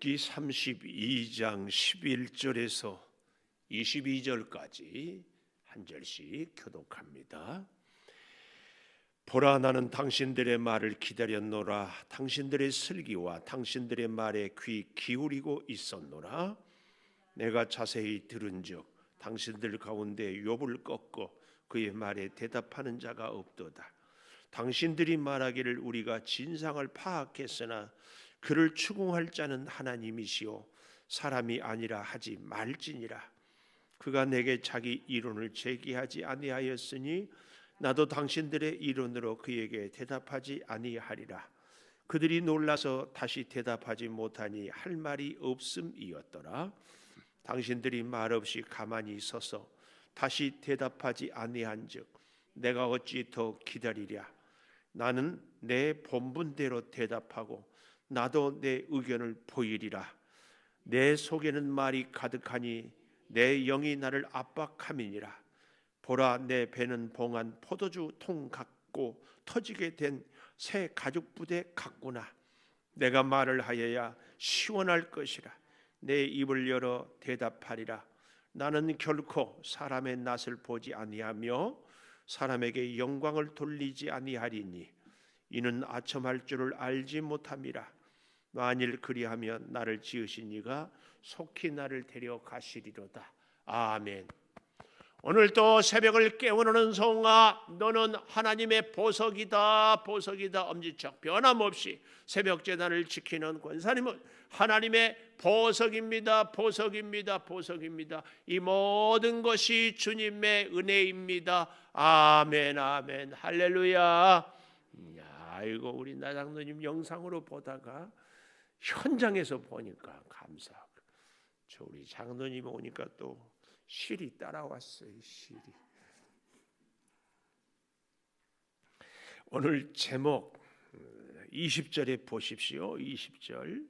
기 32장 11절에서 22절까지 한 절씩 교독합니다. 보라, 나는 당신들의 말을 기다렸노라. 당신들의 슬기와 당신들의 말에 귀 기울이고 있었노라. 내가 자세히 들은즉 당신들 가운데 욥을 꺾고 그의 말에 대답하는 자가 없도다. 당신들이 말하기를 우리가 진상을 파악했으나 그를 추궁할 자는 하나님이시오 사람이 아니라 하지 말지니라. 그가 내게 자기 이론을 제기하지 아니하였으니 나도 당신들의 이론으로 그에게 대답하지 아니하리라. 그들이 놀라서 다시 대답하지 못하니 할 말이 없음이었더라. 당신들이 말없이 가만히 서서 다시 대답하지 아니한즉 내가 어찌 더 기다리랴. 나는 내 본분대로 대답하고 나도 내 의견을 보이리라. 내 속에는 말이 가득하니 내 영이 나를 압박함이니라. 보라, 내 배는 봉한 포도주 통 같고 터지게 된 새 가죽 부대 같구나. 내가 말을 하여야 시원할 것이라. 내 입을 열어 대답하리라. 나는 결코 사람의 낯을 보지 아니하며 사람에게 영광을 돌리지 아니하리니 이는 아첨할 줄을 알지 못함이라. 만일 그리하면 나를 지으신 이가 속히 나를 데려가시리로다. 아멘. 오늘 또 새벽을 깨우는 성아, 너는 하나님의 보석이다. 보석이다. 엄지척 변함없이 새벽 제단을 지키는 권사님은 하나님의 보석입니다. 보석입니다. 보석입니다. 이 모든 것이 주님의 은혜입니다. 아멘. 아멘. 할렐루야. 아이고, 우리 나장로님 영상으로 보다가 현장에서 보니까 감사하고, 저 우리 장로님 오니까 또 실이 따라왔어요. 실이. 오늘 제목 20절에 보십시오. 20절.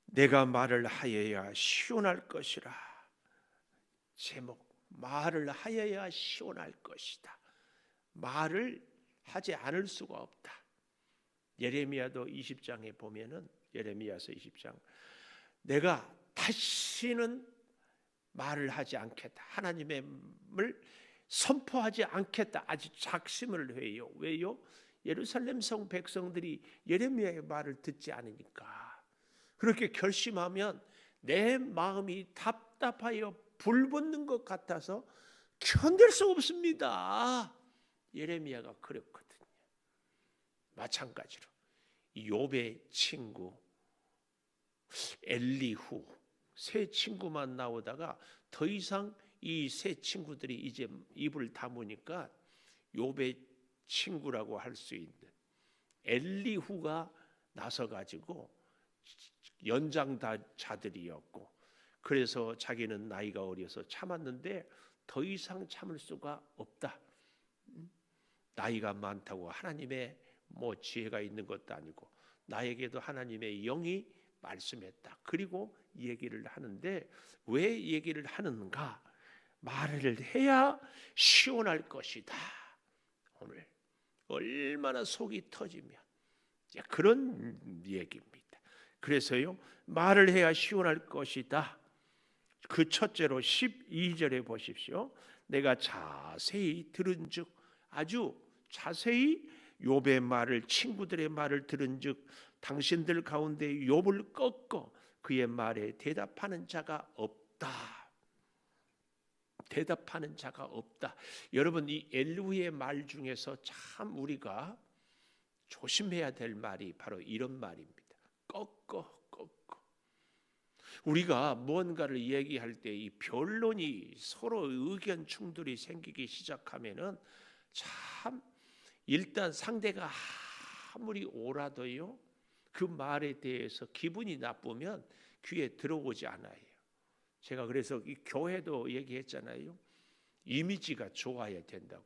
내가 말을 하여야 시원할 것이라. 제목, 말을 하여야 시원할 것이다. 말을 하지 않을 수가 없다. 예레미야도 20장에 보면은, 예레미야서 20장, 내가 다시는 말을 하지 않겠다. 하나님을 선포하지 않겠다. 아주 작심을 해요. 왜요? 예루살렘 성 백성들이 예레미야의 말을 듣지 않으니까. 그렇게 결심하면 내 마음이 답답하여 불붙는 것 같아서 견딜 수 없습니다. 예레미야가 그랬거든요. 마찬가지로 욥의 친구 엘리후, 세 친구만 나오다가 더 이상 이 세 친구들이 이제 입을 다무니까 욥의 친구라고 할 수 있는 엘리후가 나서가지고 연장자들이었고, 그래서 자기는 나이가 어려서 참았는데 더 이상 참을 수가 없다. 나이가 많다고 하나님의 지혜가 있는 것도 아니고 나에게도 하나님의 영이 말씀했다. 그리고 얘기를 하는데, 왜 얘기를 하는가? 말을 해야 시원할 것이다. 오늘 얼마나 속이 터지면 그런 얘기입니다. 그래서요, 말을 해야 시원할 것이다. 그 첫째로 12절에 보십시오. 내가 자세히 들은즉, 아주 자세히 욥의 말을, 친구들의 말을 들은즉 당신들 가운데 욥을 꺾고 그의 말에 대답하는 자가 없다. 대답하는 자가 없다. 여러분, 이 엘리후의 말 중에서 참 우리가 조심해야 될 말이 바로 이런 말입니다. 꺾어. 우리가 무언가를 얘기할 때 이 변론이, 서로 의견 충돌이 생기기 시작하면은 참, 일단 상대가 아무리 옳아도요, 그 말에 대해서 기분이 나쁘면 귀에 들어오지 않아요. 제가 그래서 이 교회도 얘기했잖아요. 이미지가 좋아야 된다고.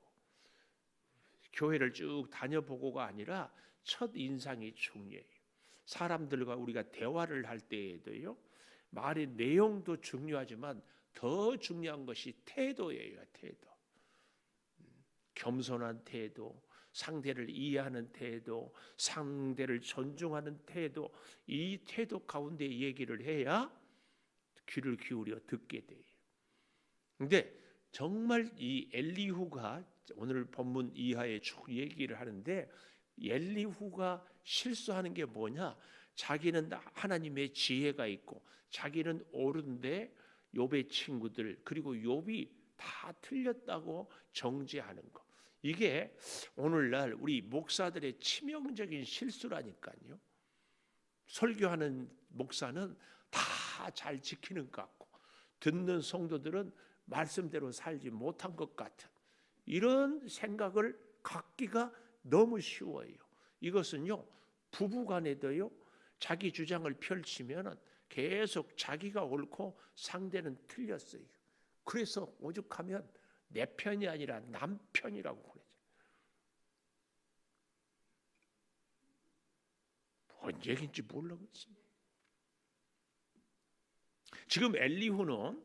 교회를 쭉 다녀보고가 아니라 첫 인상이 중요해요. 사람들과 우리가 대화를 할 때에도요, 말의 내용도 중요하지만 더 중요한 것이 태도예요. 태도. 겸손한 태도, 상대를 이해하는 태도, 상대를 존중하는 태도, 이 태도 가운데 얘기를 해야 귀를 기울여 듣게 돼요. 근데 정말 이 엘리후가 오늘 본문 이하에 쭉 얘기를 하는데, 엘리후가 실수하는 게 뭐냐? 자기는 하나님의 지혜가 있고 자기는 옳은데 욥의 친구들 그리고 욥이 다 틀렸다고 정죄하는 거. 이게 오늘날 우리 목사들의 치명적인 실수라니까요. 설교하는 목사는 다 잘 지키는 것 같고 듣는 성도들은 말씀대로 살지 못한 것 같은 이런 생각을 갖기가 너무 쉬워요. 이것은요, 부부간에도요, 자기 주장을 펼치면 계속 자기가 옳고 상대는 틀렸어요. 그래서 오죽하면 내 편이 아니라 남 편이라고 그러죠. 뭔 얘기인지 모르겠습니다. 지금 엘리후는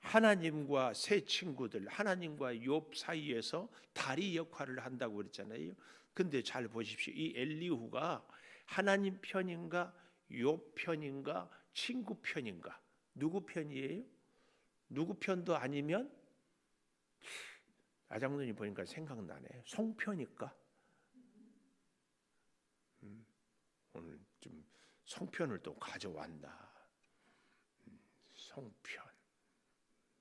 하나님과 세 친구들, 하나님과 욥 사이에서 다리 역할을 한다고 그랬잖아요. 근데 잘 보십시오. 이 엘리후가 하나님 편인가, 욥 편인가, 친구 편인가? 누구 편이에요? 누구 편도 아니면 아장로님 보니까 생각나네. 송 편일까? 오늘 좀 송편을 또 가져왔나? 송편.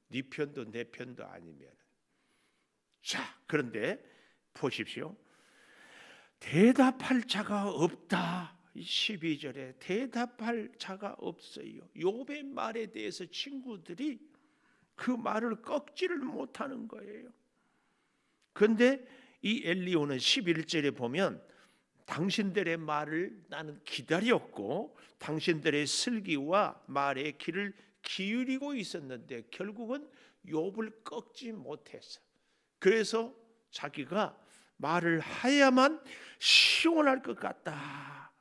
네 편도 내 편도 아니면. 자, 그런데 보십시오. 대답할 자가 없다. 12절에 대답할 자가 없어요. 욥의 말에 대해서 친구들이 그 말을 꺾지를 못하는 거예요. 그런데 이 엘리후는 11절에 보면 당신들의 말을 나는 기다렸고 당신들의 슬기와 말에 귀를 기울이고 있었는데 결국은 욥을 꺾지 못했어. 그래서 자기가 말을 해야만 시원할 것 같다.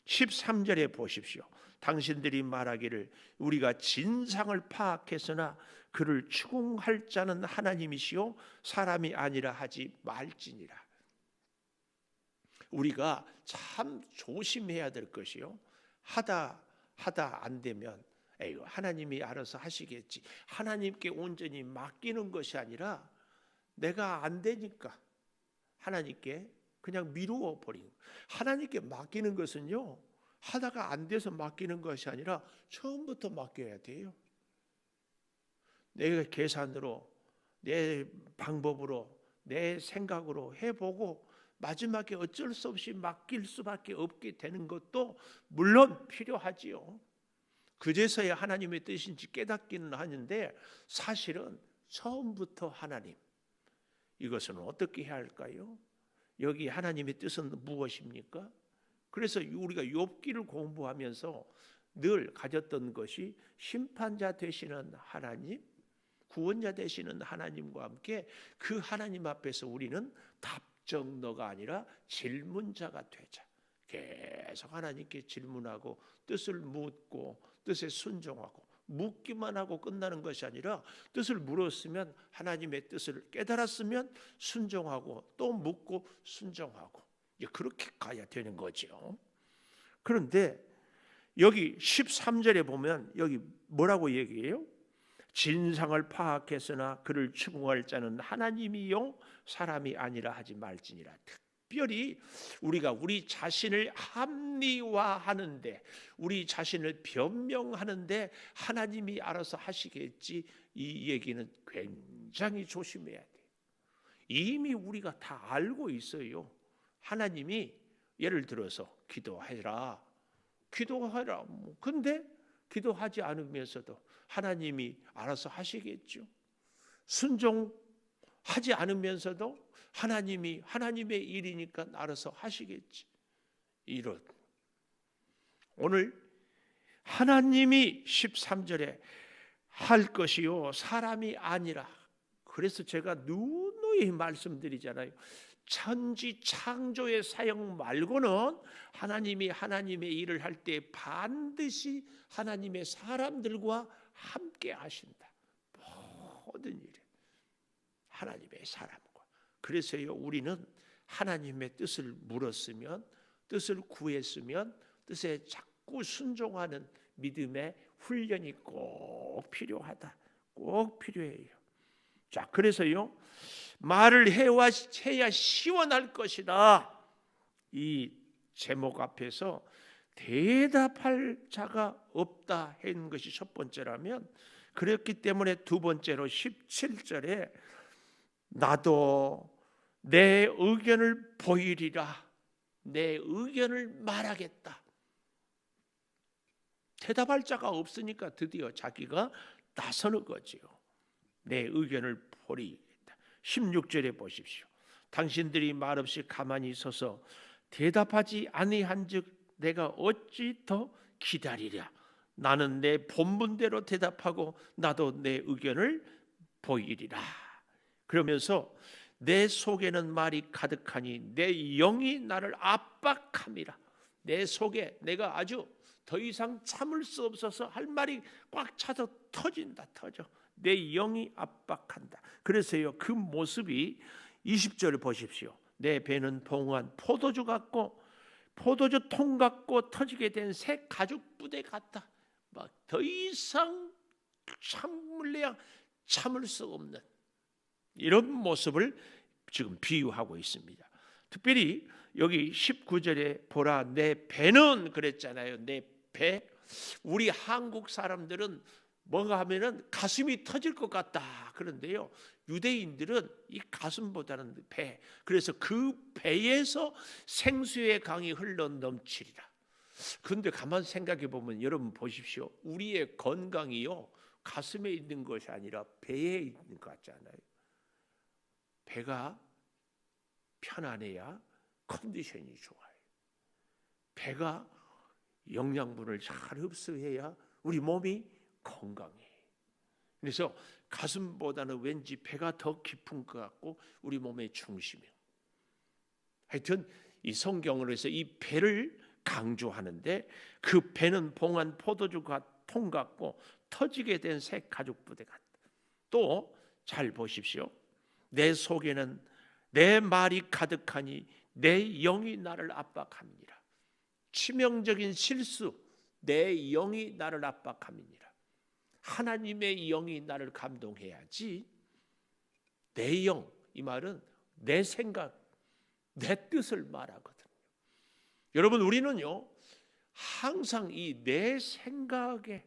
13절에 보십시오. 당신들이 말하기를 우리가 진상을 파악했으나 그를 추궁할 자는 하나님이시오 사람이 아니라 하지 말지니라. 우리가 참 조심해야 될 것이요. 하다 안 되면 에휴, 하나님이 알아서 하시겠지. 하나님께 온전히 맡기는 것이 아니라 내가 안 되니까 하나님께 그냥 미루어 버리는. 하나님께 맡기는 것은요, 하다가 안 돼서 맡기는 것이 아니라 처음부터 맡겨야 돼요. 내가 계산으로, 내 방법으로, 내 생각으로 해보고 마지막에 어쩔 수 없이 맡길 수밖에 없게 되는 것도 물론 필요하지요. 그제서야 하나님의 뜻인지 깨닫기는 하는데 사실은 처음부터 하나님, 이것은 어떻게 해야 할까요? 여기 하나님의 뜻은 무엇입니까? 그래서 우리가 욥기를 공부하면서 늘 가졌던 것이 심판자 되시는 하나님, 구원자 되시는 하나님과 함께 그 하나님 앞에서 우리는 답정너가 아니라 질문자가 되자. 계속 하나님께 질문하고 뜻을 묻고 뜻에 순종하고 묻기만 하고 끝나는 것이 아니라 뜻을 물었으면 하나님의 뜻을 깨달았으면 순종하고 또 묻고 순종하고 그렇게 가야 되는 거죠. 그런데 여기 13절에 보면 여기 뭐라고 얘기해요? 진상을 파악했으나 그를 추궁할 자는 하나님이요 사람이 아니라 하지 말지니라. 특별히 우리가 우리 자신을 합리화하는데 우리 자신을 변명하는데 하나님이 알아서 하시겠지, 이 얘기는 굉장히 조심해야 돼요. 이미 우리가 다 알고 있어요. 하나님이 예를 들어서 기도해라. 근데 기도하지 않으면서도 하나님이 알아서 하시겠죠. 순종하지 않으면서도 하나님의 일이니까 알아서 하시겠지. 이런 오늘 하나님이 13절에 할 것이요 사람이 아니라, 그래서 제가 누누이 말씀드리잖아요. 천지 창조의 사역 말고는 하나님이 하나님의 일을 할 때 반드시 하나님의 사람들과 함께 하신다. 모든 일에 하나님의 사람과 그래서요, 우리는 하나님의 뜻을 물었으면, 뜻을 구했으면 뜻에 자꾸 순종하는 믿음의 훈련이 꼭 필요하다. 꼭 필요해요. 자, 그래서요, 말을 해야 시원할 것이다. 이 제목 앞에서 대답할 자가 없다 하는 것이 첫 번째라면, 그렇기 때문에 두 번째로 17절에 나도 내 의견을 보이리라, 내 의견을 말하겠다. 대답할 자가 없으니까 드디어 자기가 나서는 거지요. 내 의견을 보이겠다. 16절에 보십시오. 당신들이 말없이 가만히 서서 대답하지 아니한즉 내가 어찌 더 기다리랴. 나는 내 본분대로 대답하고 나도 내 의견을 보이리라. 그러면서 내 속에는 말이 가득하니 내 영이 나를 압박함이라. 내 속에 내가 아주 더 이상 참을 수 없어서 할 말이 꽉 차서 터진다. 터져. 내 영이 압박한다. 그래서요, 그 모습이 20절을 보십시오. 내 배는 봉한 포도주 같고 포도주 통 같고 터지게 된 새 가죽 부대 같다. 막 더 이상 참을 수 없는 이런 모습을 지금 비유하고 있습니다. 특별히 여기 19절에 보라 내 배는 그랬잖아요. 내 배. 우리 한국 사람들은 뭔가 하면은 가슴이 터질 것 같다. 그런데요, 유대인들은 이 가슴보다는 배. 그래서 그 배에서 생수의 강이 흘러 넘치리라. 그런데 가만 생각해 보면 여러분 보십시오. 우리의 건강이요, 가슴에 있는 것이 아니라 배에 있는 것 같잖아요. 배가 편안해야 컨디션이 좋아요. 배가 영양분을 잘 흡수해야 우리 몸이 건강해. 그래서 가슴보다는 왠지 배가 더 깊은 것 같고 우리 몸의 중심이에요. 하여튼 이 성경으로 해서 이 배를 강조하는데, 그 배는 봉한 포도주가 통 같고 터지게 된 새 가죽 부대 같다. 또 잘 보십시오. 내 속에는 내 말이 가득하니 내 영이 나를 압박함이니라. 치명적인 실수, 내 영이 나를 압박함이니라. 하나님의 영이 나를 감동해야지. 내 영, 이 말은 내 생각, 내 뜻을 말하거든요. 여러분, 우리는요 항상 이 내 생각에,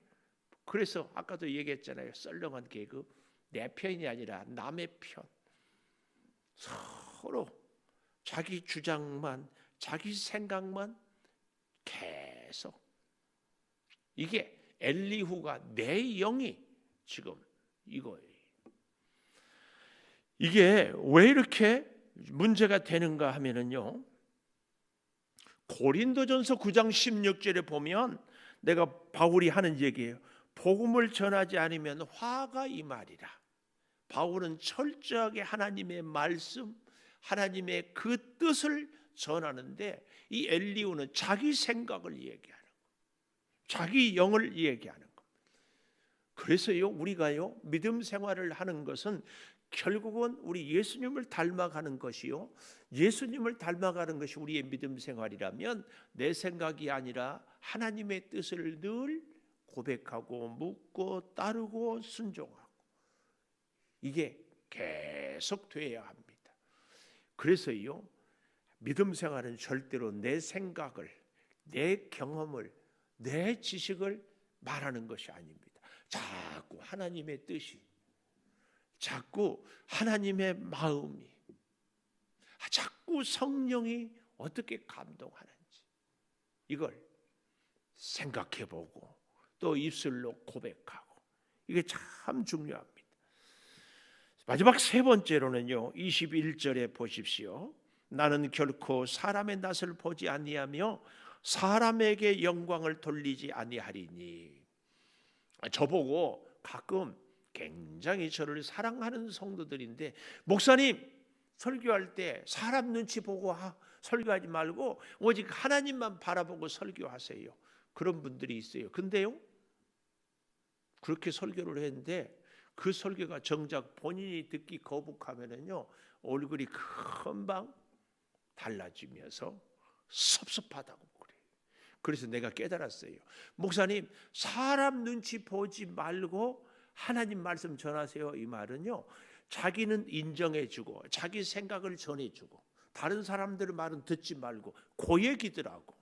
그래서 아까도 얘기했잖아요. 썰렁한 개그, 내 편이 아니라 남의 편. 서로 자기 주장만, 자기 생각만 계속. 이게 엘리후가 내 영이 지금 이거예요. 이게 왜 이렇게 문제가 되는가 하면은요, 고린도전서 9장 16절에 보면 내가 바울이 하는 얘기예요. 복음을 전하지 않으면 화가 임하리라. 바울은 철저하게 하나님의 말씀, 하나님의 그 뜻을 전하는데, 이 엘리후는 자기 생각을 얘기하는 거예요. 자기 영을 얘기하는 거예요. 그래서요, 우리가요 믿음 생활을 하는 것은 결국은 우리 예수님을 닮아가는 것이요, 예수님을 닮아가는 것이 우리의 믿음 생활이라면 내 생각이 아니라 하나님의 뜻을 늘 고백하고 묻고 따르고 순종하고, 이게 계속 돼야 합니다. 그래서요, 믿음 생활은 절대로 내 생각을, 내 경험을, 내 지식을 말하는 것이 아닙니다. 자꾸 하나님의 뜻이, 자꾸 하나님의 마음이, 자꾸 성령이 어떻게 감동하는지 이걸 생각해보고 또 입술로 고백하고, 이게 참 중요합니다. 마지막 세 번째로는요, 21절에 보십시오. 나는 결코 사람의 낯을 보지 아니하며 사람에게 영광을 돌리지 아니하리니. 저보고 가끔 굉장히 저를 사랑하는 성도들인데, 목사님 설교할 때 사람 눈치 보고 설교하지 말고 오직 하나님만 바라보고 설교하세요. 그런 분들이 있어요. 근데요, 그렇게 설교를 했는데 그 설교가 정작 본인이 듣기 거북하면은요, 얼굴이 금방 달라지면서 섭섭하다고 그래. 그래서 내가 깨달았어요. 목사님, 사람 눈치 보지 말고 하나님 말씀 전하세요. 이 말은요, 자기는 인정해주고 자기 생각을 전해주고 다른 사람들의 말은 듣지 말고 그 얘기더라고.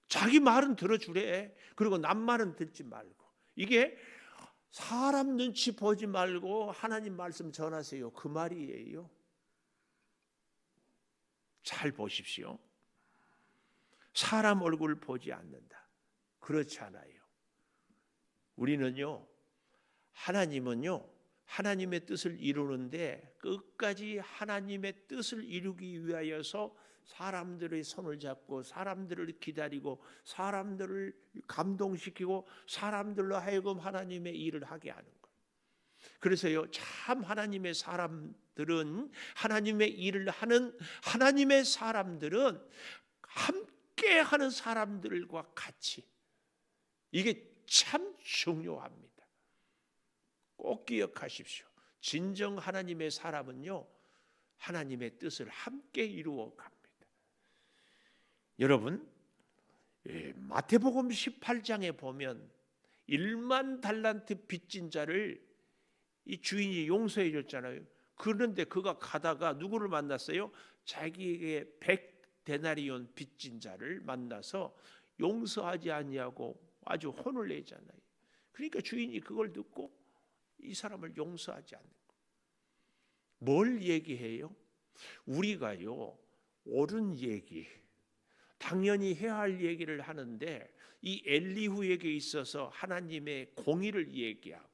자기 말은 들어주래. 그리고 남 말은 듣지 말고. 이게 사람 눈치 보지 말고 하나님 말씀 전하세요. 그 말이에요. 잘 보십시오. 사람 얼굴 보지 않는다. 그렇지 않아요. 우리는요, 하나님은요, 하나님의 뜻을 이루는데 끝까지 하나님의 뜻을 이루기 위하여서 사람들의 손을 잡고 사람들을 기다리고 사람들을 감동시키고 사람들로 하여금 하나님의 일을 하게 하는 거예요. 그래서요, 참 하나님의 사람들은, 하나님의 일을 하는 하나님의 사람들은 함께 하는 사람들과 같이, 이게 참 중요합니다. 꼭 기억하십시오. 진정 하나님의 사람은요, 하나님의 뜻을 함께 이루어 갑니다. 여러분, 마태복음 18장에 보면 1만 달란트 빚진 자를 이 주인이 용서해 줬잖아요. 그런데 그가 가다가 누구를 만났어요? 자기에게 100데나리온 빚진 자를 만나서 용서하지 아니하고 아주 혼을 내잖아요. 그러니까 주인이 그걸 듣고 이 사람을 용서하지 않는 거예요. 뭘 얘기해요? 우리가요, 옳은 얘기, 당연히 해야 할 얘기를 하는데 이 엘리후에게 있어서 하나님의 공의를 얘기하고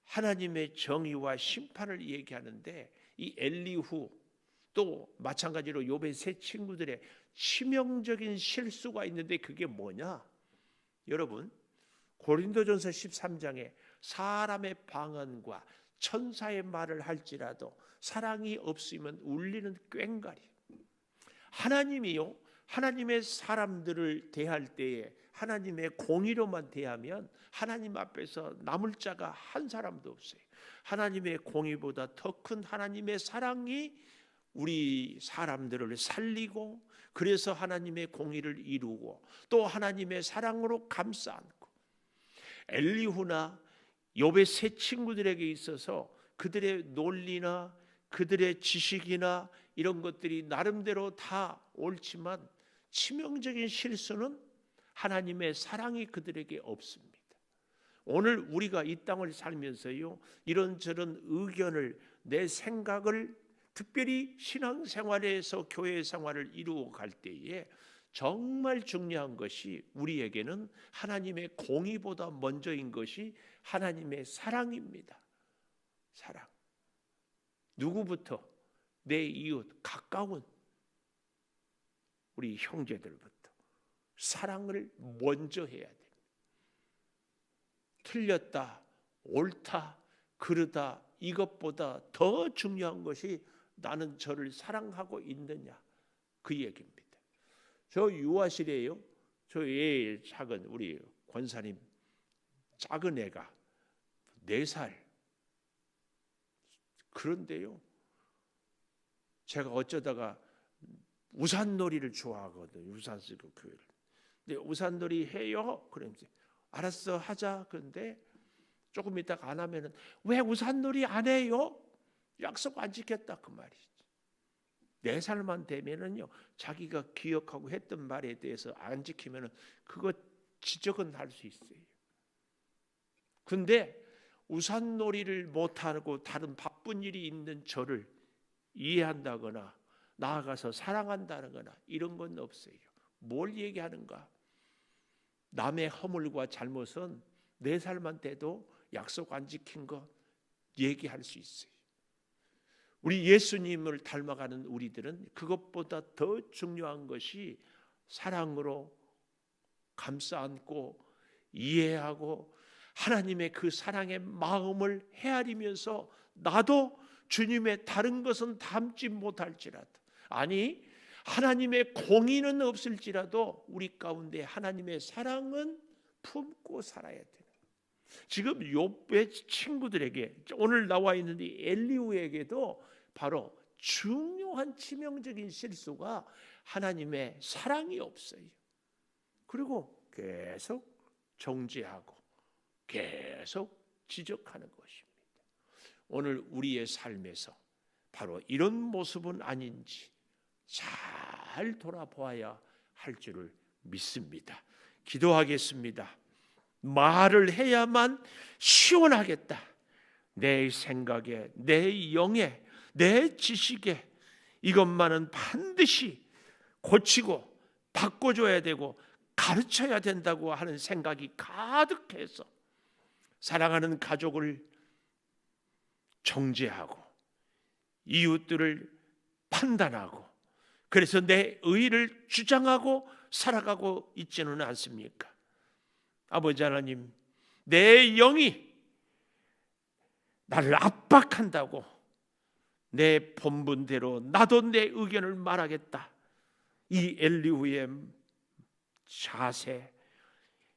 하나님의 정의와 심판을 얘기하는데, 이 엘리후 또 마찬가지로 욥의 세 친구들의 치명적인 실수가 있는데 그게 뭐냐? 여러분, 고린도전서 13장에 사람의 방언과 천사의 말을 할지라도 사랑이 없으면 울리는 꽹과리. 하나님이요, 하나님의 사람들을 대할 때에 하나님의 공의로만 대하면 하나님 앞에서 남을 자가 한 사람도 없어요. 하나님의 공의보다 더 큰 하나님의 사랑이 우리 사람들을 살리고, 그래서 하나님의 공의를 이루고 또 하나님의 사랑으로 감싸 안고, 엘리후나 욥의 세 친구들에게 있어서 그들의 논리나 그들의 지식이나 이런 것들이 나름대로 다 옳지만 치명적인 실수는 하나님의 사랑이 그들에게 없습니다. 오늘 우리가 이 땅을 살면서요, 이런저런 의견을, 내 생각을, 특별히 신앙생활에서 교회 생활을 이루어 갈 때에 정말 중요한 것이, 우리에게는 하나님의 공의보다 먼저인 것이 하나님의 사랑입니다. 사랑. 누구부터? 내 이웃, 가까운 우리 형제들부터 사랑을 먼저 해야 됩니다. 틀렸다, 옳다, 그르다, 이것보다 더 중요한 것이 나는 저를 사랑하고 있느냐, 그 얘기입니다. 저 유아실에요, 저 애 작은 우리 권사님 작은 애가 4살. 그런데요, 제가 어쩌다가 우산놀이를 좋아하거든요. 우산 쓰고 교회를. 근데 우산놀이 해요? 그러면서 알았어, 하자. 그런데 조금 있다가 안 하면은 왜 우산놀이 안 해요? 약속 안 지켰다, 그 말이지. 4살만 되면은요, 자기가 기억하고 했던 말에 대해서 안 지키면은 그거 지적은 할 수 있어요. 근데 우산놀이를 못하고 다른 바쁜 일이 있는 저를 이해한다거나 나아가서 사랑한다거나 이런 건 없어요. 뭘 얘기하는가? 남의 허물과 잘못은 4살만 돼도 약속 안 지킨 거 얘기할 수 있어요. 우리 예수님을 닮아가는 우리들은 그것보다 더 중요한 것이 사랑으로 감싸 안고 이해하고 하나님의 그 사랑의 마음을 헤아리면서, 나도 주님의 다른 것은 담지 못할지라도, 아니 하나님의 공의는 없을지라도 우리 가운데 하나님의 사랑은 품고 살아야 돼요. 지금 욥의 친구들에게, 오늘 나와 있는 이 엘리후에게도 바로 중요한 치명적인 실수가 하나님의 사랑이 없어요. 그리고 계속 정죄하고 계속 지적하는 것입니다. 오늘 우리의 삶에서 바로 이런 모습은 아닌지 잘 돌아보아야 할 줄을 믿습니다. 기도하겠습니다. 말을 해야만 시원하겠다. 내 생각에, 내 영에, 내 지식에 이것만은 반드시 고치고 바꿔줘야 되고 가르쳐야 된다고 하는 생각이 가득해서 사랑하는 가족을 정죄하고 이웃들을 판단하고 그래서 내 의의를 주장하고 살아가고 있지는 않습니까? 아버지 하나님, 내 영이 나를 압박한다고 내 본분대로 나도 내 의견을 말하겠다. 이 엘리후의 자세,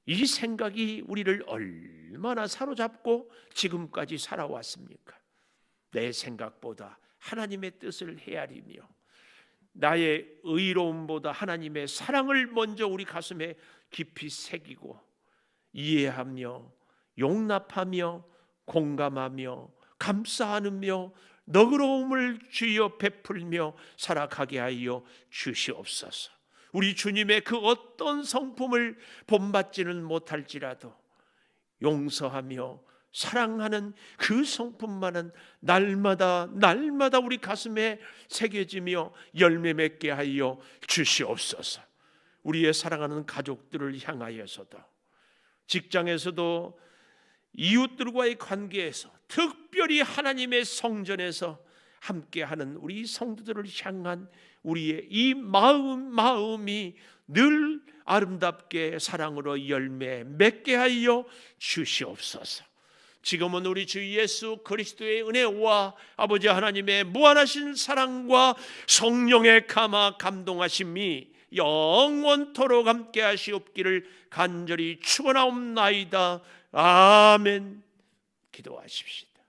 이 생각이 우리를 얼마나 사로잡고 지금까지 살아왔습니까? 내 생각보다 하나님의 뜻을 헤아리며 나의 의로움보다 하나님의 사랑을 먼저 우리 가슴에 깊이 새기고 이해하며 용납하며 공감하며 감싸 안으며 너그러움을 주여 베풀며 살아가게 하여 주시옵소서. 우리 주님의 그 어떤 성품을 본받지는 못할지라도 용서하며 사랑하는 그 성품만은 날마다 우리 가슴에 새겨지며 열매 맺게 하여 주시옵소서. 우리의 사랑하는 가족들을 향하여서도 직장에서도 이웃들과의 관계에서 특별히 하나님의 성전에서 함께하는 우리 성도들을 향한 우리의 이 마음이 늘 아름답게 사랑으로 열매 맺게 하여 주시옵소서. 지금은 우리 주 예수 그리스도의 은혜와 아버지 하나님의 무한하신 사랑과 성령의 감화 감동하심이 영원토록 함께 하시옵기를 간절히 축원하옵나이다. 아멘. 기도하십시다.